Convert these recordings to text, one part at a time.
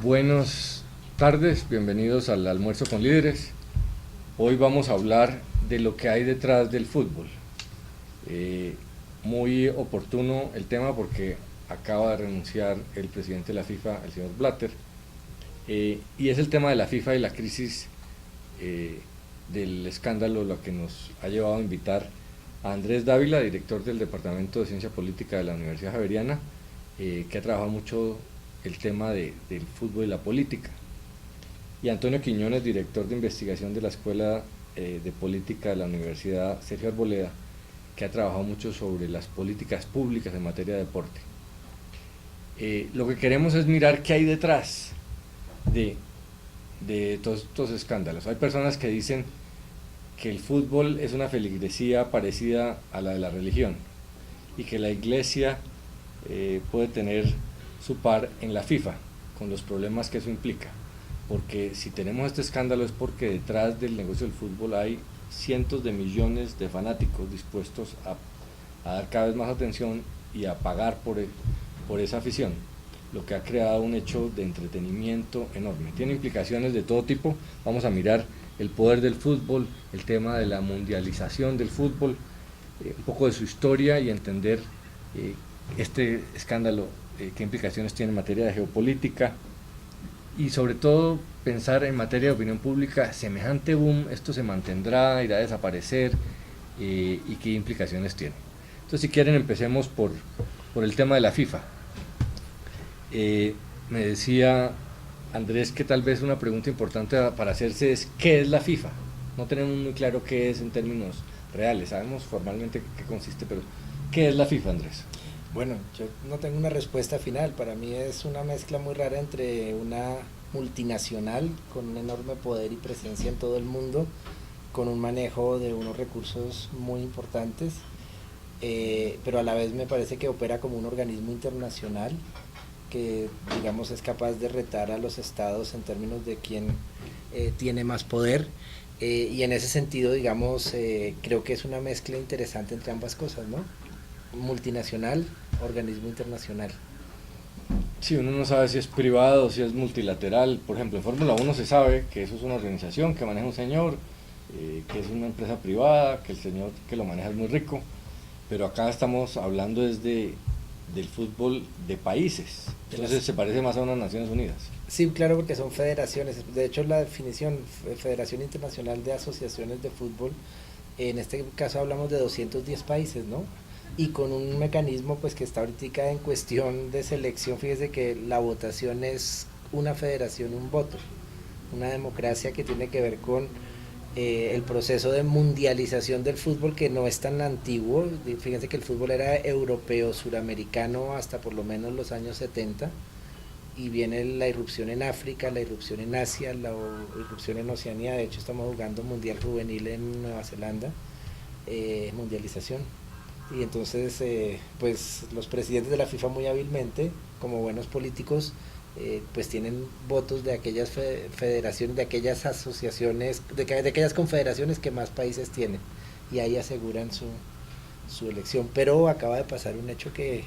Buenas tardes, bienvenidos al Almuerzo con Líderes. Hoy vamos a hablar de lo que hay detrás del fútbol. Muy oportuno el tema porque acaba de renunciar el presidente de la FIFA, el señor Blatter, y es el tema de la FIFA y la crisis del escándalo, lo que nos ha llevado a invitar a Andrés Dávila, director del Departamento de Ciencia Política de la Universidad Javeriana, que ha trabajado mucho el tema del fútbol y la política, y Antonio Quiñones, director de investigación de la Escuela de Política de la Universidad Sergio Arboleda, que ha trabajado mucho sobre las políticas públicas en materia de deporte. Lo que queremos es mirar qué hay detrás de todos estos escándalos. Hay personas que dicen que el fútbol es una feligresía parecida a la de la religión y que la iglesia puede tener su par en la FIFA, con los problemas que eso implica, porque si tenemos este escándalo es porque detrás del negocio del fútbol hay cientos de millones de fanáticos dispuestos a dar cada vez más atención y a pagar por esa afición, lo que ha creado un hecho de entretenimiento enorme. Tiene implicaciones de todo tipo. Vamos a mirar el poder del fútbol, el tema de la mundialización del fútbol, un poco de su historia y entender este escándalo, qué implicaciones tiene en materia de geopolítica, y sobre todo pensar en materia de opinión pública. Semejante boom, esto se mantendrá, irá a desaparecer, y qué implicaciones tiene. Entonces, si quieren, empecemos por el tema de la FIFA. Me decía Andrés que tal vez una pregunta importante para hacerse es ¿qué es la FIFA? No tenemos muy claro qué es en términos reales, sabemos formalmente qué consiste, pero ¿qué es la FIFA, Andrés? Bueno, yo no tengo una respuesta final. Para mí es una mezcla muy rara entre una multinacional con un enorme poder y presencia en todo el mundo, con un manejo de unos recursos muy importantes, pero a la vez me parece que opera como un organismo internacional que, digamos, es capaz de retar a los estados en términos de quién tiene más poder. Y en ese sentido, digamos, creo que es una mezcla interesante entre ambas cosas, ¿no? Multinacional, organismo internacional. Sí, uno no sabe si es privado o si es multilateral. Por ejemplo, en Fórmula 1 se sabe que eso es una organización que maneja un señor, que es una empresa privada, que el señor que lo maneja es muy rico, pero acá estamos hablando desde del fútbol de países, entonces se parece más a unas Naciones Unidas. Sí, claro, porque son federaciones. De hecho, la definición Federación Internacional de Asociaciones de Fútbol, en este caso hablamos de 210 países, ¿no? Y con un mecanismo pues que está ahorita en cuestión de selección. Fíjese que la votación es una federación, un voto, una democracia que tiene que ver con el proceso de mundialización del fútbol, que no es tan antiguo. Fíjense que el fútbol era europeo, suramericano hasta por lo menos los años 70, y viene la irrupción en África, la irrupción en Asia, la irrupción en Oceanía. De hecho estamos jugando Mundial Juvenil en Nueva Zelanda, mundialización. Y entonces pues los presidentes de la FIFA muy hábilmente, como buenos políticos, pues tienen votos de aquellas federaciones, de aquellas asociaciones, de aquellas confederaciones que más países tienen, y ahí aseguran su elección. Pero acaba de pasar un hecho que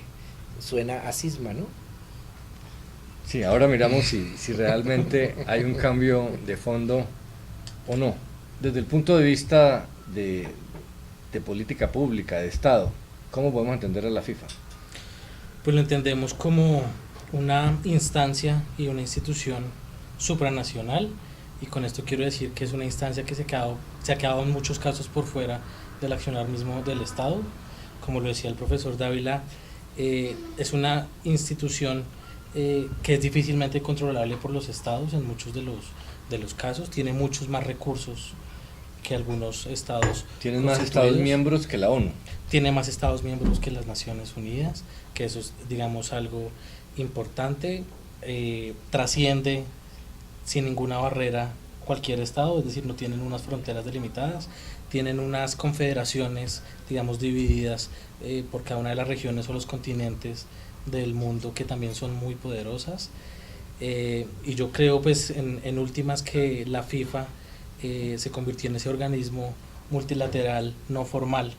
suena a cisma, ¿no? Sí, ahora miramos si realmente hay un cambio de fondo o no. Desde el punto de vista de política pública, de Estado, ¿cómo podemos entender a la FIFA? Pues lo entendemos como una instancia y una institución supranacional, y con esto quiero decir que es una instancia que se ha quedado en muchos casos por fuera del accionar mismo del Estado. Como lo decía el profesor Dávila, es una institución que es difícilmente controlable por los estados en muchos de los casos. Tiene muchos más recursos que algunos estados. Tienen más estados miembros que la ONU. Tiene más estados miembros que las Naciones Unidas, que eso es, digamos, algo importante. Trasciende sin ninguna barrera cualquier estado, es decir, no tienen unas fronteras delimitadas, tienen unas confederaciones, digamos, divididas por cada una de las regiones o los continentes del mundo, que también son muy poderosas. Y yo creo, pues, en últimas, que la FIFA se convirtió en ese organismo multilateral no formal,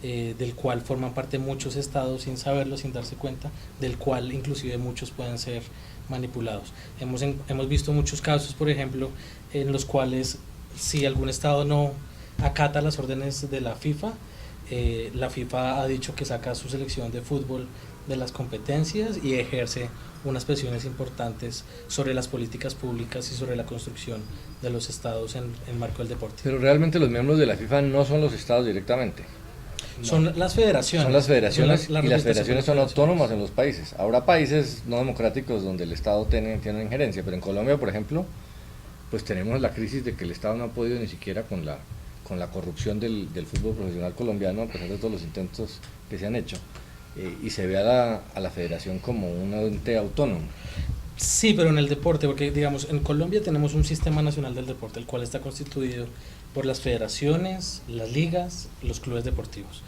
del cual forman parte muchos estados sin saberlo, sin darse cuenta, del cual inclusive muchos pueden ser manipulados. Hemos visto muchos casos, por ejemplo, en los cuales si algún estado no acata las órdenes de la FIFA ha dicho que saca a su selección de fútbol de las competencias y ejerce unas presiones importantes sobre las políticas públicas y sobre la construcción de los estados en marco del deporte. Pero realmente los miembros de la FIFA no son los estados directamente. Son las federaciones. Son las federaciones y las federaciones son autónomas en los países. Habrá países no democráticos donde el Estado tiene injerencia, pero en Colombia, por ejemplo, pues tenemos la crisis de que el Estado no ha podido ni siquiera con la corrupción del fútbol profesional colombiano, a pesar de todos los intentos que se han hecho, y se ve a la federación como un ente autónomo. Sí, pero en el deporte, porque digamos, en Colombia tenemos un sistema nacional del deporte, el cual está constituido por las federaciones, las ligas, los clubes deportivos.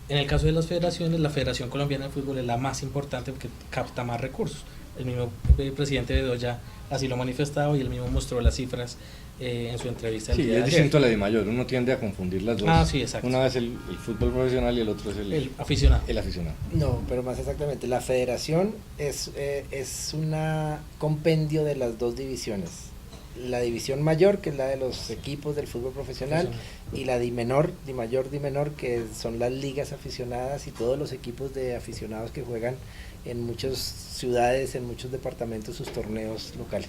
En el caso de las federaciones, la Federación Colombiana de Fútbol es la más importante porque capta más recursos. El mismo presidente Bedoya así lo ha manifestado y él mismo mostró las cifras en su entrevista. Sí, es distinto a la de mayor, uno tiende a confundir las dos. Sí, exacto. Una vez el fútbol profesional y el otro es el aficionado. El aficionado. No, pero más exactamente, la federación es un compendio de las dos divisiones. La división mayor, que es la de los equipos del fútbol profesional, y la di mayor, que son las ligas aficionadas y todos los equipos de aficionados que juegan en muchas ciudades, en muchos departamentos, sus torneos locales.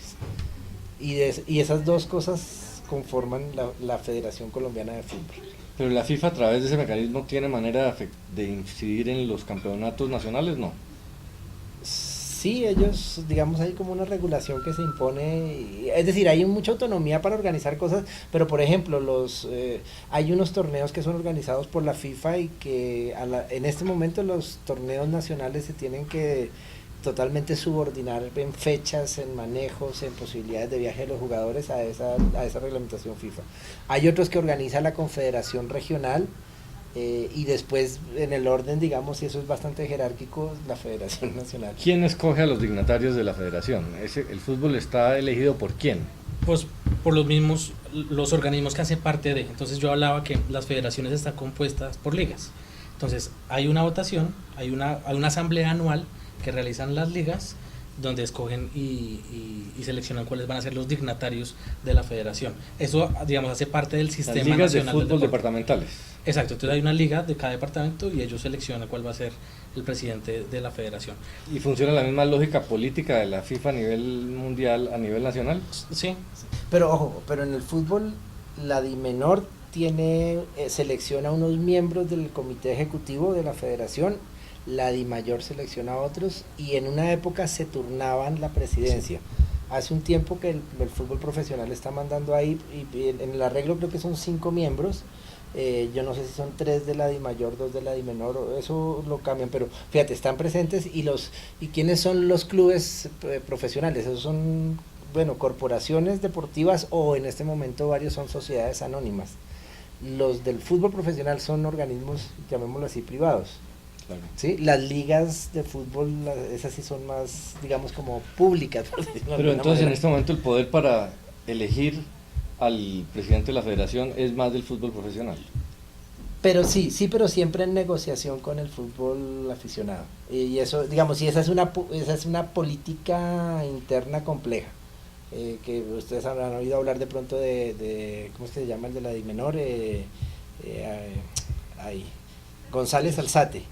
Y esas dos cosas conforman la Federación Colombiana de Fútbol. Pero la FIFA a través de ese mecanismo tiene manera de incidir en los campeonatos nacionales, ¿no? Sí, ellos, digamos, hay como una regulación que se impone, es decir, hay mucha autonomía para organizar cosas, pero por ejemplo, hay unos torneos que son organizados por la FIFA y que en este momento los torneos nacionales se tienen que totalmente subordinar en fechas, en manejos, en posibilidades de viaje de los jugadores a esa reglamentación FIFA. Hay otros que organiza la Confederación Regional, y después en el orden, digamos, y eso es bastante jerárquico, la Federación Nacional. ¿Quién escoge a los dignatarios de la federación? ¿El fútbol está elegido por quién? Pues por los organismos que hacen parte de. Entonces yo hablaba que las federaciones están compuestas por ligas. Entonces hay una votación, hay una asamblea anual que realizan las ligas, donde escogen y seleccionan cuáles van a ser los dignatarios de la federación. Eso, digamos, hace parte del sistema nacional. Las ligas de fútbol departamentales. Exacto, entonces hay una liga de cada departamento y ellos seleccionan cuál va a ser el presidente de la federación. ¿Y funciona la misma lógica política de la FIFA a nivel mundial, a nivel nacional? Sí. Pero ojo, en el fútbol la Dimenor selecciona unos miembros del comité ejecutivo de la federación, la Dimayor selecciona a otros y en una época se turnaban la presidencia. Hace un tiempo que el fútbol profesional está mandando ahí, y en el arreglo creo que son 5 miembros, yo no sé si son 3 de la Dimayor, 2 de la Dimenor, eso lo cambian, pero fíjate, están presentes. ¿Y quiénes son los clubes profesionales? Esos son, corporaciones deportivas, o en este momento varios son sociedades anónimas. Los del fútbol profesional son organismos, llamémoslo así, privados. Claro. ¿Sí? Las ligas de fútbol, esas sí son más, digamos, como públicas. Pero entonces en este momento el poder para elegir al presidente de la federación es más del fútbol profesional. Pero sí, pero siempre en negociación con el fútbol aficionado. Y eso, digamos, esa es una política interna compleja. Que ustedes habrán oído hablar de pronto de ¿cómo es que se llama el de la Dimenor? González Alzate,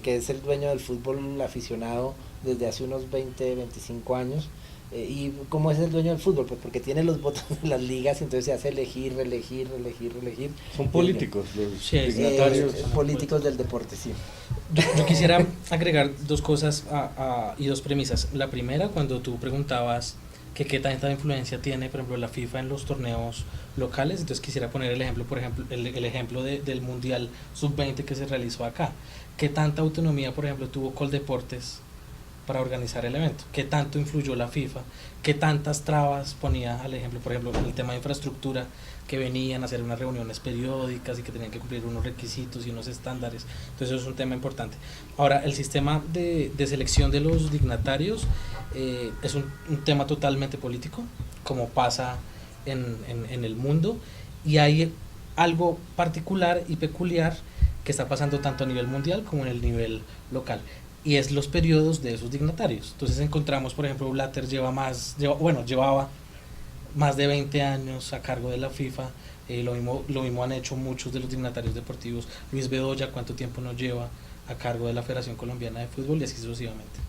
que es el dueño del fútbol aficionado desde hace unos 20, 25 años. ¿Y cómo es el dueño del fútbol? Pues porque tiene los votos de las ligas, entonces se hace elegir. Son políticos los dignatarios. Políticos del deporte, sí. Yo quisiera agregar dos cosas y dos premisas. La primera, cuando tú preguntabas que qué tanta influencia tiene, por ejemplo, la FIFA en los torneos locales, entonces quisiera poner el ejemplo, por ejemplo, el ejemplo del Mundial Sub-20 que se realizó acá. ¿Qué tanta autonomía, por ejemplo, tuvo Coldeportes para organizar el evento? ¿Qué tanto influyó la FIFA? ¿Qué tantas trabas ponía al ejemplo, por ejemplo, en el tema de infraestructura, que venían a hacer unas reuniones periódicas y que tenían que cumplir unos requisitos y unos estándares? Entonces eso es un tema importante. Ahora, el sistema de selección de los dignatarios es un tema totalmente político, como pasa en el mundo, y hay algo particular y peculiar que está pasando tanto a nivel mundial como en el nivel local. y es los periodos de esos dignatarios. Entonces encontramos, por ejemplo, Blatter llevaba más de 20 años a cargo de la FIFA, lo mismo han hecho muchos de los dignatarios deportivos. Luis Bedoya, ¿cuánto tiempo nos lleva a cargo de la Federación Colombiana de Fútbol? Y así sucesivamente.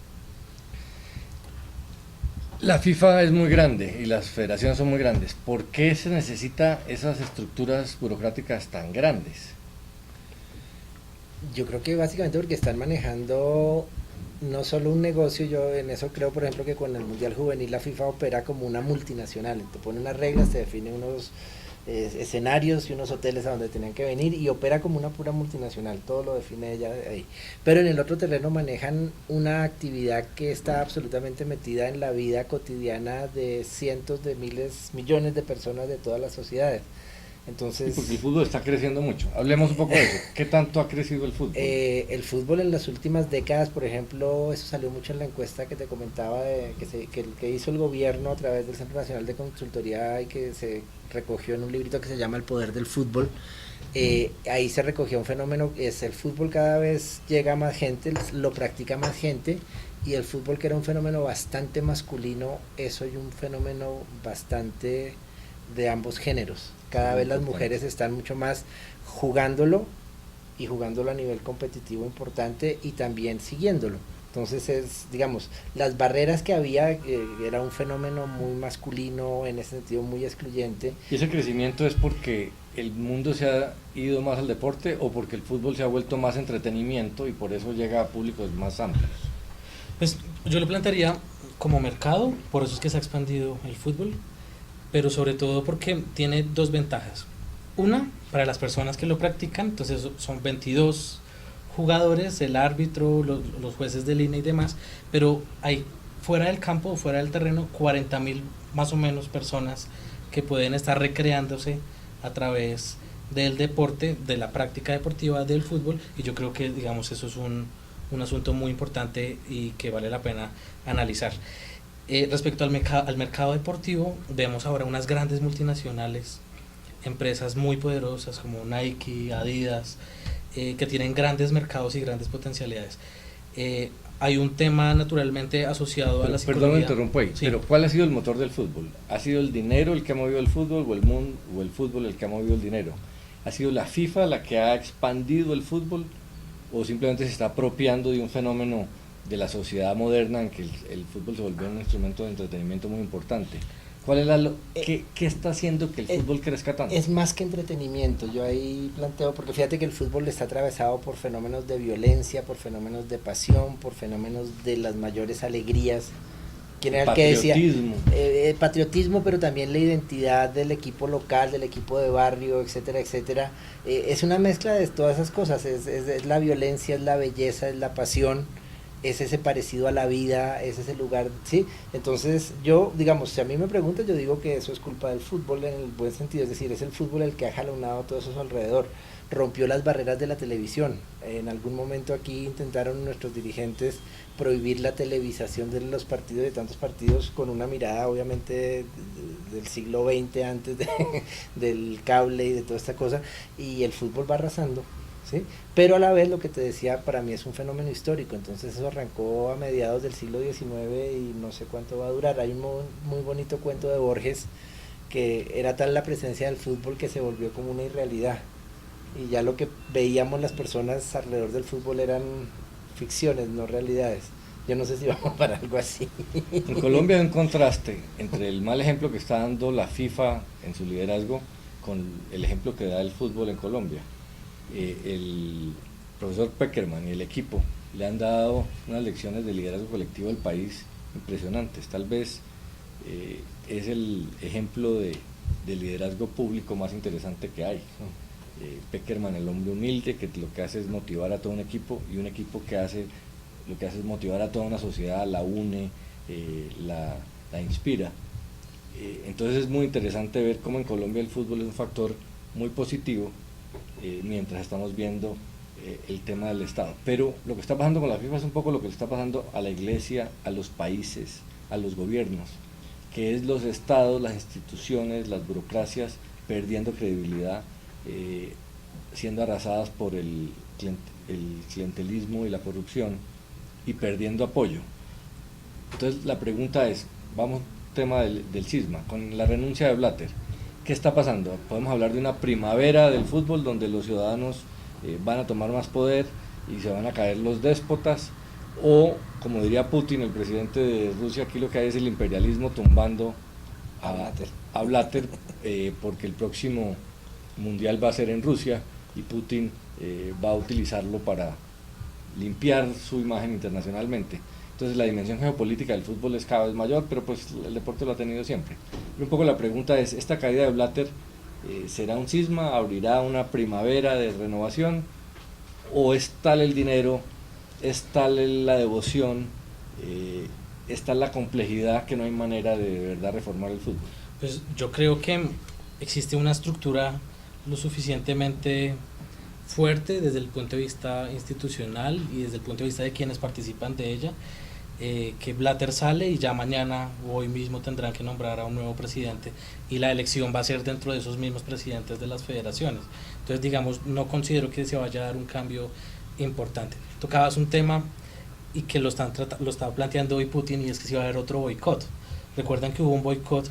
La FIFA es muy grande y las federaciones son muy grandes. ¿Por qué se necesita esas estructuras burocráticas tan grandes? Yo creo que básicamente porque están manejando no solo un negocio. Yo en eso creo, por ejemplo, que con el Mundial Juvenil la FIFA opera como una multinacional, te pone unas reglas, te define unos escenarios y unos hoteles a donde tenían que venir, y opera como una pura multinacional, todo lo define ella de ahí. Pero en el otro terreno manejan una actividad que está absolutamente metida en la vida cotidiana de cientos de miles, millones de personas de todas las sociedades. Entonces, porque el fútbol está creciendo mucho. Hablemos un poco de eso. ¿Qué tanto ha crecido el fútbol? El fútbol en las últimas décadas, por ejemplo, eso salió mucho en la encuesta que te comentaba que hizo el gobierno a través del Centro Nacional de Consultoría y que se recogió en un librito que se llama El Poder del Fútbol. Ahí se recogió un fenómeno, es el fútbol cada vez llega a más gente, lo practica más gente, y el fútbol, que era un fenómeno bastante masculino, es hoy un fenómeno bastante de ambos géneros. Cada vez las mujeres están mucho más jugándolo, y jugándolo a nivel competitivo importante, y también siguiéndolo. Entonces digamos, las barreras que había, era un fenómeno muy masculino, en ese sentido muy excluyente. ¿Y ese crecimiento es porque el mundo se ha ido más al deporte o porque el fútbol se ha vuelto más entretenimiento y por eso llega a públicos más amplios? Pues yo lo plantearía como mercado, por eso es que se ha expandido el fútbol, pero sobre todo porque tiene dos ventajas. Una, para las personas que lo practican, entonces son 22 jugadores, el árbitro, los jueces de línea y demás, pero hay fuera del campo, fuera del terreno, 40.000 más o menos personas que pueden estar recreándose a través del deporte, de la práctica deportiva del fútbol, y yo creo que, digamos, eso es un asunto muy importante y que vale la pena analizar. Respecto al mercado deportivo, vemos ahora unas grandes multinacionales, empresas muy poderosas como Nike, Adidas, que tienen grandes mercados y grandes potencialidades. Hay un tema naturalmente asociado a la psicología. Perdón, me interrumpo ahí, sí. Pero ¿cuál ha sido el motor del fútbol? ¿Ha sido el dinero el que ha movido el fútbol o el fútbol el que ha movido el dinero? ¿Ha sido la FIFA la que ha expandido el fútbol o simplemente se está apropiando de un fenómeno de la sociedad moderna en que el fútbol se volvió un instrumento de entretenimiento muy importante? ¿Cuál es ¿Qué está haciendo que el fútbol crezca tanto? Es más que entretenimiento, yo ahí planteo, porque fíjate que el fútbol está atravesado por fenómenos de violencia, por fenómenos de pasión, por fenómenos de las mayores alegrías. ¿Quién era el que decía? Patriotismo, pero también la identidad del equipo local, del equipo de barrio, etcétera, etcétera. Es una mezcla de todas esas cosas, es la violencia, es la belleza, es la pasión, es ese parecido a la vida, es ese lugar, ¿sí? Entonces yo, digamos, si a mí me preguntan, yo digo que eso es culpa del fútbol en el buen sentido, es decir, es el fútbol el que ha jalonado todo eso a su alrededor, rompió las barreras de la televisión. En algún momento aquí intentaron nuestros dirigentes prohibir la televisación de los partidos, de tantos partidos, con una mirada obviamente del siglo XX, antes del cable y de toda esta cosa, y el fútbol va arrasando. ¿Sí? Pero a la vez, lo que te decía, para mí es un fenómeno histórico, entonces eso arrancó a mediados del siglo XIX y no sé cuánto va a durar. Hay un muy bonito cuento de Borges, que era tal la presencia del fútbol que se volvió como una irrealidad, y ya lo que veíamos las personas alrededor del fútbol eran ficciones, no realidades. Yo no sé si vamos para algo así. En Colombia hay un contraste entre el mal ejemplo que está dando la FIFA en su liderazgo con el ejemplo que da el fútbol en Colombia. El profesor Peckerman y el equipo le han dado unas lecciones de liderazgo colectivo del país impresionantes. Tal vez es el ejemplo de liderazgo público más interesante que hay. Peckerman, el hombre humilde, que lo que hace es motivar a todo un equipo, y un equipo que lo que hace es motivar a toda una sociedad, la une, la inspira. Entonces es muy interesante ver cómo en Colombia el fútbol es un factor muy positivo, mientras estamos viendo el tema del Estado. Pero lo que está pasando con la FIFA es un poco lo que le está pasando a la Iglesia, a los países, a los gobiernos, que es los estados, las instituciones, las burocracias perdiendo credibilidad, siendo arrasadas por el clientelismo y la corrupción, y perdiendo apoyo. Entonces la pregunta es, vamos tema del cisma, con la renuncia de Blatter, ¿qué está pasando? ¿Podemos hablar de una primavera del fútbol donde los ciudadanos van a tomar más poder y se van a caer los déspotas? O, como diría Putin, el presidente de Rusia, aquí lo que hay es el imperialismo tumbando a Blatter, porque el próximo mundial va a ser en Rusia y Putin va a utilizarlo para limpiar su imagen internacionalmente. Entonces la dimensión geopolítica del fútbol es cada vez mayor, pero pues el deporte lo ha tenido siempre. Pero un poco la pregunta es, ¿esta caída de Blatter será un cisma, abrirá una primavera de renovación, o es tal el dinero, es tal la devoción, es tal la complejidad que no hay manera de verdad reformar el fútbol? Pues yo creo que existe una estructura lo suficientemente fuerte desde el punto de vista institucional y desde el punto de vista de quienes participan de ella, que Blatter sale y ya mañana o hoy mismo tendrán que nombrar a un nuevo presidente y la elección va a ser dentro de esos mismos presidentes de las federaciones. Entonces, digamos, no considero que se vaya a dar un cambio importante. Tocabas un tema y que lo está planteando hoy Putin, y es que si va a haber otro boicot. Recuerdan que hubo un boicot,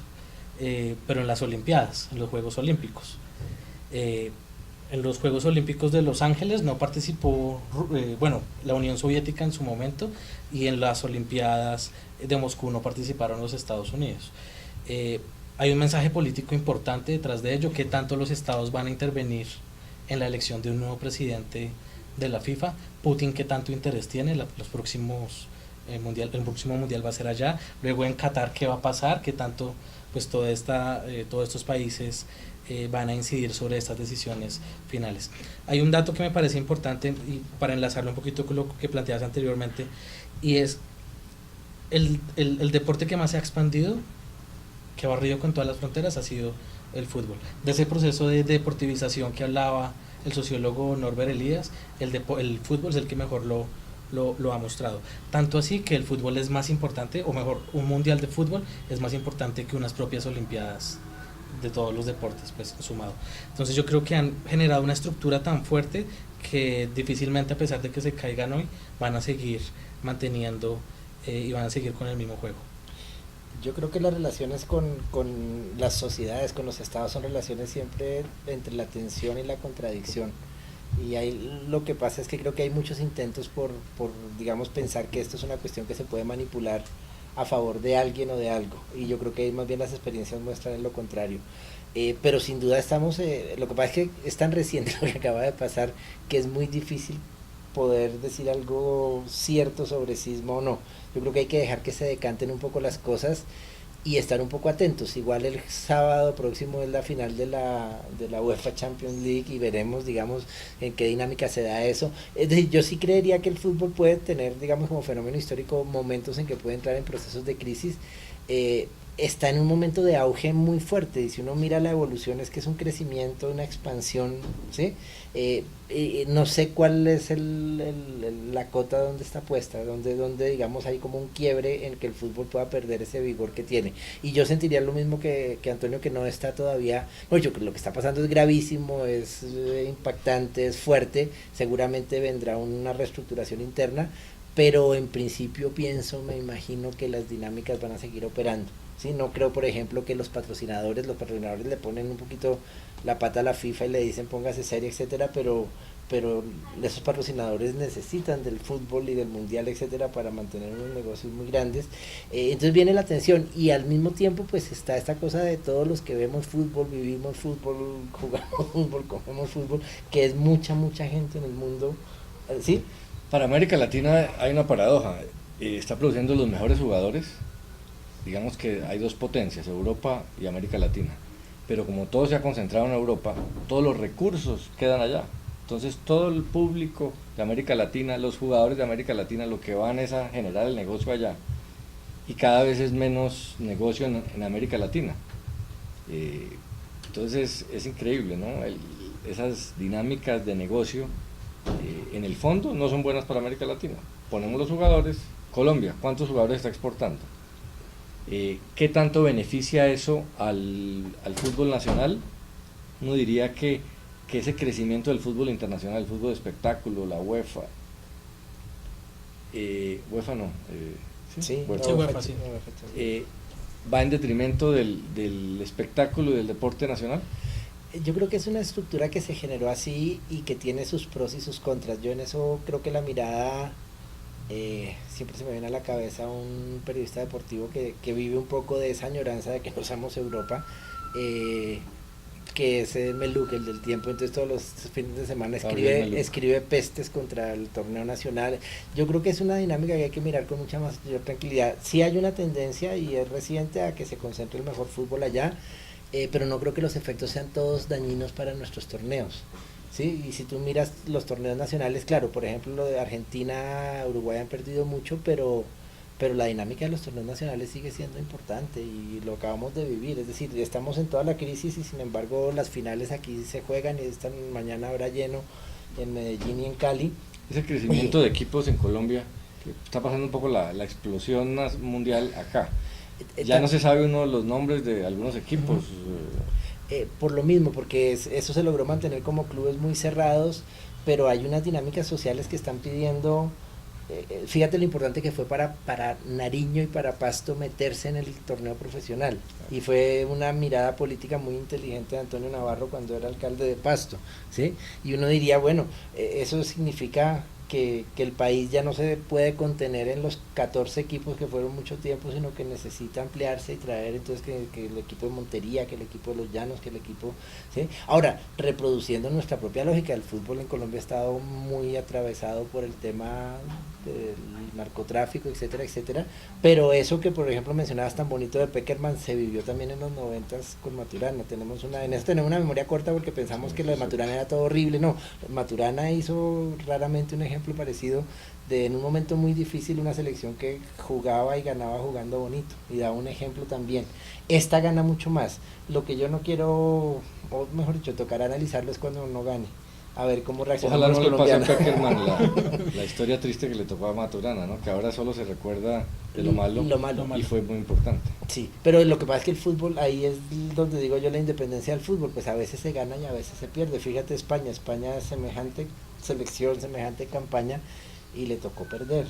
pero en las Olimpiadas, en los Juegos Olímpicos. En los Juegos Olímpicos de Los Ángeles no participó, la Unión Soviética en su momento, y en las Olimpiadas de Moscú no participaron los Estados Unidos. Hay un mensaje político importante detrás de ello, que tanto los estados van a intervenir en la elección de un nuevo presidente de la FIFA. Putin, ¿qué tanto interés tiene? El próximo mundial va a ser allá. Luego en Qatar, ¿qué va a pasar? ¿Qué tanto pues todos estos países van a incidir sobre estas decisiones finales? Hay un dato que me parece importante, y para enlazarlo un poquito con lo que planteabas anteriormente, y es el deporte que más se ha expandido, que ha barrido con todas las fronteras, ha sido el fútbol. De ese proceso de deportivización que hablaba el sociólogo Norbert Elias, el fútbol es el que mejor lo ha mostrado. Tanto así que el fútbol es más importante, o mejor, un mundial de fútbol es más importante que unas propias olimpiadas de todos los deportes pues sumado. Entonces yo creo que han generado una estructura tan fuerte que difícilmente, a pesar de que se caigan hoy, van a seguir manteniendo y van a seguir con el mismo juego. Yo creo que las relaciones con las sociedades, con los estados, son relaciones siempre entre la tensión y la contradicción. Y ahí lo que pasa es que creo que hay muchos intentos por digamos, pensar que esto es una cuestión que se puede manipular a favor de alguien o de algo. Y yo creo que más bien las experiencias muestran lo contrario. Pero sin duda estamos, lo que pasa es que es tan reciente lo que acaba de pasar que es muy difícil poder decir algo cierto sobre sismo o no. Yo creo que hay que dejar que se decanten un poco las cosas y estar un poco atentos. Igual el sábado próximo es la final de la UEFA Champions League y veremos, digamos, en qué dinámica se da eso. Es decir, yo sí creería que el fútbol puede tener, digamos, como fenómeno histórico, momentos en que puede entrar en procesos de crisis. Está en un momento de auge muy fuerte, y si uno mira la evolución es que es un crecimiento, una expansión, ¿sí? No sé cuál es la cota donde está puesta, donde digamos hay como un quiebre en que el fútbol pueda perder ese vigor que tiene, y yo sentiría lo mismo que Antonio, que no está todavía, no, yo creo que lo que está pasando es gravísimo, es impactante, es fuerte, seguramente vendrá una reestructuración interna, pero en principio me imagino que las dinámicas van a seguir operando. Sí, no creo, por ejemplo, que los patrocinadores le ponen un poquito la pata a la FIFA y le dicen póngase serio, etcétera, pero esos patrocinadores necesitan del fútbol y del mundial, etcétera, para mantener unos negocios muy grandes. Entonces viene la tensión, y al mismo tiempo pues está esta cosa de todos los que vemos fútbol, vivimos fútbol, jugamos fútbol, comemos fútbol, que es mucha gente en el mundo, ¿sí? Para América Latina hay una paradoja, está produciendo los mejores jugadores. Digamos que hay dos potencias, Europa y América Latina, pero como todo se ha concentrado en Europa, todos los recursos quedan allá. Entonces todo el público de América Latina, los jugadores de América Latina, lo que van es a generar el negocio allá, y cada vez es menos negocio en América Latina. Entonces es increíble, ¿no? Esas dinámicas de negocio en el fondo no son buenas para América Latina. Ponemos los jugadores. Colombia, ¿cuántos jugadores está exportando? ¿Qué tanto beneficia eso al fútbol nacional? Uno diría que ese crecimiento del fútbol internacional, el fútbol de espectáculo, la UEFA, UEFA no, Sí, UEFA. Sí, UEFA, sí. ¿Va en detrimento del espectáculo y del deporte nacional? Yo creo que es una estructura que se generó así y que tiene sus pros y sus contras. Yo en eso creo que la mirada, siempre se me viene a la cabeza un periodista deportivo que vive un poco de esa añoranza de que no somos Europa, que es Meluk, el del tiempo. Entonces todos los fines de semana escribe pestes contra el torneo nacional. Yo creo que es una dinámica que hay que mirar con mucha mayor tranquilidad. Sí hay una tendencia y es reciente a que se concentre el mejor fútbol allá, pero no creo que los efectos sean todos dañinos para nuestros torneos. ¿Sí? Y si tú miras los torneos nacionales, claro, por ejemplo, lo de Argentina, Uruguay han perdido mucho, pero la dinámica de los torneos nacionales sigue siendo importante y lo acabamos de vivir. Es decir, estamos en toda la crisis y sin embargo las finales aquí se juegan y mañana habrá lleno en Medellín y en Cali. Ese crecimiento de equipos en Colombia, que está pasando un poco la explosión mundial acá. Ya no se sabe uno los nombres de algunos equipos. Por lo mismo, porque eso se logró mantener como clubes muy cerrados, pero hay unas dinámicas sociales que están pidiendo, fíjate lo importante que fue para Nariño y para Pasto meterse en el torneo profesional, y fue una mirada política muy inteligente de Antonio Navarro cuando era alcalde de Pasto, ¿sí? Y uno diría, bueno, eso significa que el país ya no se puede contener en los 14 equipos que fueron mucho tiempo, sino que necesita ampliarse y traer entonces que el equipo de Montería, que el equipo de Los Llanos, que el equipo, ¿sí? Ahora, reproduciendo nuestra propia lógica, el fútbol en Colombia ha estado muy atravesado por el tema del narcotráfico, etcétera, etcétera, pero eso que por ejemplo mencionabas tan bonito de Peckerman se vivió también en los 90s con Maturana. En eso tenemos una memoria corta porque pensamos que lo de Maturana era todo horrible. No, Maturana hizo raramente un ejemplo parecido de en un momento muy difícil una selección que jugaba y ganaba jugando bonito, y daba un ejemplo también. Esta gana mucho más. Lo que yo no quiero, o mejor dicho, tocará analizarlo es cuando no gane, a ver cómo reaccionan Ojalá los no le pase a colombianos. Peckerman la historia triste que le tocó a Maturana, ¿no? Que ahora solo se recuerda de lo malo, y fue muy importante. Sí, pero lo que pasa es que el fútbol, ahí es donde digo yo la independencia del fútbol, pues a veces se gana y a veces se pierde. Fíjate España es semejante selección, semejante campaña, y le tocó perder.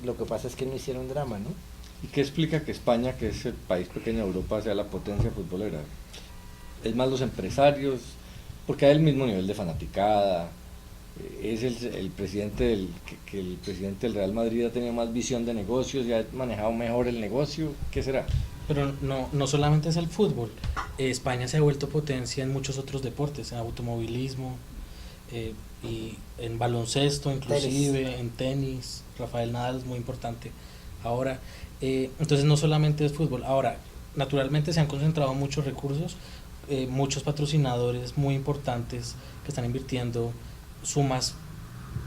Lo que pasa es que no hicieron drama, ¿no? ¿Y qué explica que España, que es el país pequeño de Europa, sea la potencia futbolera? ¿Es más los empresarios? Porque hay el mismo nivel de fanaticada. Es el presidente que el presidente del Real Madrid ha tenido más visión de negocios y ha manejado mejor el negocio. ¿Qué será? Pero no solamente es el fútbol. España se ha vuelto potencia en muchos otros deportes, en automovilismo, y en baloncesto inclusive, en tenis. Rafael Nadal es muy importante ahora. Entonces no solamente es fútbol. Ahora, naturalmente se han concentrado muchos recursos, muchos patrocinadores muy importantes que están invirtiendo sumas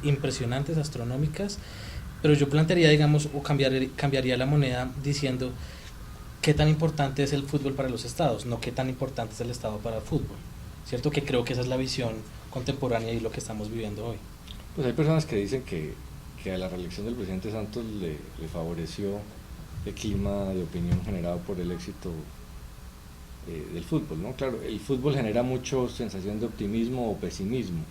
impresionantes, astronómicas, pero yo plantearía, digamos, o cambiaría la moneda diciendo qué tan importante es el fútbol para los estados, no qué tan importante es el estado para el fútbol, ¿cierto? Que creo que esa es la visión contemporánea y lo que estamos viviendo hoy. Pues hay personas que dicen que a la reelección del presidente Santos le favoreció el clima de opinión generado por el éxito del fútbol, ¿no? Claro, el fútbol genera mucho sensación de optimismo o pesimismo.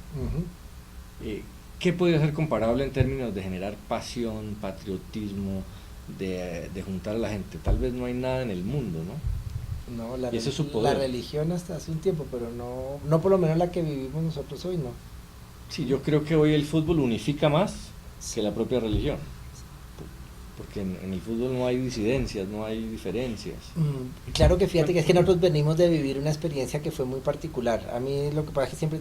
¿Qué podría ser comparable en términos de generar pasión, patriotismo, de juntar a la gente? Tal vez no hay nada en el mundo, ¿no? No, y ese es su poder. La religión hasta hace un tiempo, pero no por lo menos la que vivimos nosotros hoy, ¿no? Sí, yo creo que hoy el fútbol unifica más que la propia religión, porque en el fútbol no hay disidencias, no hay diferencias. Claro que fíjate que es que nosotros venimos de vivir una experiencia que fue muy particular. A mí lo que pasa es que siempre